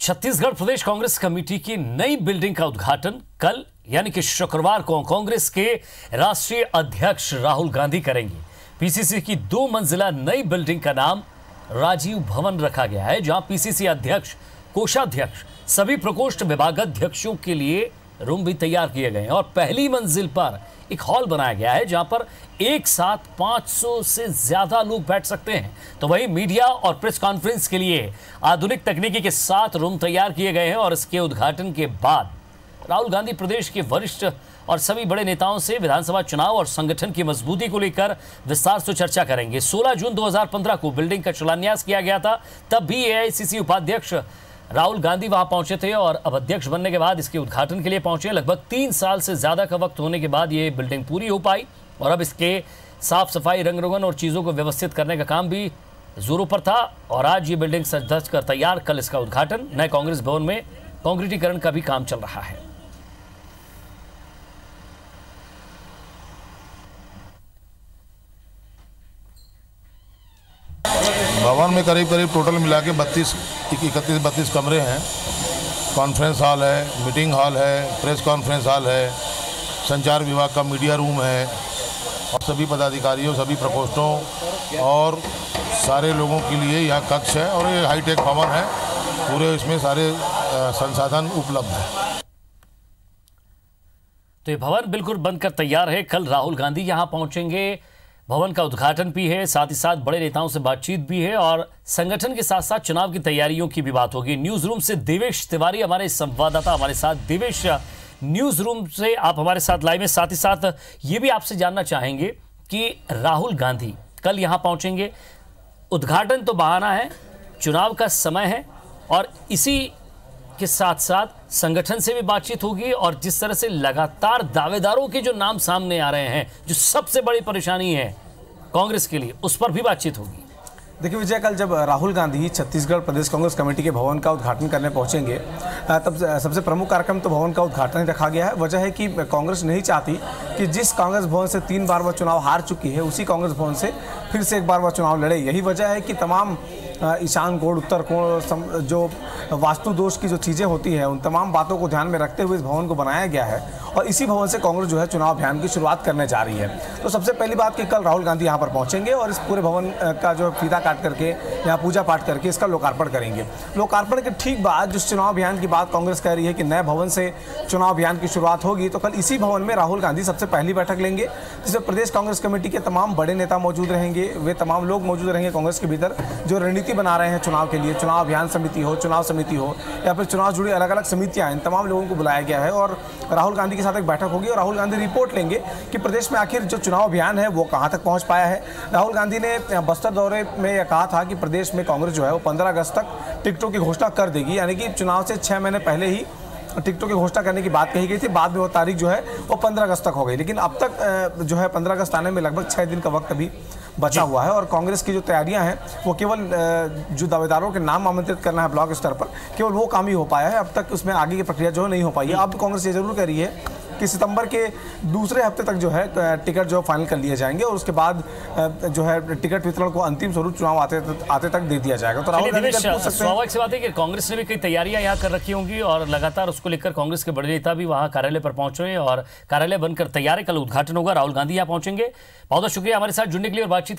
छत्तीसगढ़ प्रदेश Congress committee की नई building का उद्घाटन कल यानी कि शुक्रवार को कांग्रेस के राष्ट्रीय अध्यक्ष राहुल गांधी करेंगे। पीसीसी की 2 मंजिला नई बिल्डिंग का नाम राजीव भवन रखा गया है, जहां पीसीसी अध्यक्ष, कोषाध्यक्ष, सभी प्रकोष्ठ विभागाध्यक्षों के लिए रूम भी तैयार किए गए हैं और पहली मंजिल पर एक हॉल बनाया गया है जहां पर एक साथ 500 से ज्यादा लोग बैठ सकते हैं। तो वहीं मीडिया और प्रेस कॉन्फ्रेंस के लिए आधुनिक तकनीकी के साथ रूम तैयार किए गए हैं और इसके उद्घाटन के बाद राहुल गांधी प्रदेश के वरिष्ठ और सभी बड़े नेताओं से विधानसभा चुनाव और संगठन की मजबूती को लेकर विस्तार से चर्चा करेंगे। 16 जून 2015 को बिल्डिंग का शिलान्यास किया गया था, तब भी एआईसीसी उपाध्यक्ष राहुल गांधी वहां पहुंचे थे और अब अध्यक्ष बनने के बाद इसके उद्घाटन के लिए पहुंचे। लगभग 3 साल से ज्यादा का वक्त होने के बाद ये बिल्डिंग पूरी हो पाई और अब इसके साफ सफाई, रंग रोगन और चीजों को व्यवस्थित करने का काम भी जोरों पर था और आज ये बिल्डिंग सज धज कर तैयार। कल इसका उद्घाटन नए कांग्रेस भवन में कांक्रीटीकरण का भी काम चल रहा है। भवन में करीब टोटल मिला के 31-32 कमरे हैं। कॉन्फ्रेंस हॉल है, मीटिंग हॉल है, प्रेस कॉन्फ्रेंस हॉल है, संचार विभाग का मीडिया रूम है और सभी पदाधिकारियों, सभी प्रकोष्ठों और सारे लोगों के लिए यह कक्ष है और ये हाईटेक भवन है। पूरे इसमें सारे संसाधन उपलब्ध हैं। तो ये भवन बिल्कुल बनकर तैयार है। कल राहुल गांधी यहां पहुंचेंगे, भवन का उद्घाटन भी है, साथ ही साथ बड़े नेताओं से बातचीत भी है और संगठन के साथ साथ चुनाव की तैयारियों की भी बात होगी। न्यूज रूम से देवेश तिवारी हमारे संवाददाता हमारे साथ। देवेश, न्यूज रूम से आप हमारे साथ लाइव में, साथ ही साथ ये भी आपसे जानना चाहेंगे कि राहुल गांधी कल यहां पहुंचेंगे, उद्घाटन तो बहाना है, चुनाव का समय है और इसी के साथ साथ संगठन से भी बातचीत होगी और जिस तरह से लगातार दावेदारों के जो नाम सामने आ रहे हैं, जो सबसे बड़ी परेशानी है कांग्रेस के लिए, उस पर भी बातचीत होगी। देखिए विजय, कल जब राहुल गांधी छत्तीसगढ़ प्रदेश कांग्रेस कमेटी के भवन का उद्घाटन करने पहुंचेंगे, तब सबसे प्रमुख कार्यक्रम तो भवन का उद्घाटन रखा गया है। वजह है कि कांग्रेस नहीं चाहती कि जिस कांग्रेस भवन से 3 बार वह चुनाव हार चुकी है, उसी कांग्रेस भवन से फिर से एक बार वह चुनाव लड़े। यही वजह है कि तमाम ईशान कोण, उत्तर कोण, जो वास्तु दोष की जो चीज़ें होती हैं, उन तमाम बातों को ध्यान में रखते हुए इस भवन को बनाया गया है और इसी भवन से कांग्रेस जो है चुनाव अभियान की शुरुआत करने जा रही है। तो सबसे पहली बात कि कल राहुल गांधी यहाँ पर पहुँचेंगे और इस पूरे भवन का जो फीता काट करके, यहाँ पूजा पाठ करके इसका लोकार्पण करेंगे। लोकार्पण के ठीक बाद जिस चुनाव अभियान की बात कांग्रेस कह रही है कि नए भवन से चुनाव अभियान की शुरुआत होगी, तो कल इसी भवन में राहुल गांधी सबसे पहली बैठक लेंगे, जिसमें प्रदेश कांग्रेस कमेटी के तमाम बड़े नेता मौजूद रहेंगे। वे तमाम लोग मौजूद रहेंगे कांग्रेस के भीतर जो रणनीति बना रहे हैं चुनाव के लिए, चुनाव अभियान समिति हो, चुनाव समिति हो या फिर चुनाव जुड़ी अलग अलग समितियां, इन तमाम लोगों को बुलाया गया है और राहुल गांधी के साथ एक बैठक होगी और राहुल गांधी रिपोर्ट लेंगे कि प्रदेश में आखिर जो चुनाव अभियान है वो कहां तक पहुंच पाया है। राहुल गांधी ने बस्तर दौरे में यह कहा था कि प्रदेश में कांग्रेस जो है वो 15 अगस्त तक टिकटों की घोषणा कर देगी, यानी कि चुनाव से 6 महीने पहले ही टिकटों की घोषणा करने की बात कही गई थी। बाद में वो तारीख जो है वो 15 अगस्त तक हो गई, लेकिन अब तक जो है 15 अगस्त आने में लगभग 6 दिन का वक्त अभी बचा हुआ है और कांग्रेस की जो तैयारियां हैं वो केवल जो दावेदारों के नाम आमंत्रित करना है ब्लॉक स्तर पर, केवल वो काम ही हो पाया है। अब तक उसमें आगे की प्रक्रिया जो है नहीं हो पाई है। अब कांग्रेस ये जरूर कह रही है कि सितंबर के दूसरे हफ्ते तक जो है टिकट जो फाइनल कर लिए जाएंगे और उसके बाद जो है टिकट वितरण को अंतिम स्वरूप चुनाव आते तक दे दिया जाएगा। तो राहुल गांधी स्वाभाविक सी बात है कि कांग्रेस ने भी कई तैयारियां यहाँ कर रखी होंगी और लगातार उसको लेकर कांग्रेस के बड़े नेता भी वहां कार्यालय पर पहुंच रहे हैं और कार्यालय बनकर तैयार है। कल उद्घाटन होगा, राहुल गांधी यहाँ पहुंचेंगे। बहुत बहुत शुक्रिया हमारे साथ जुड़ने के लिए और बातचीत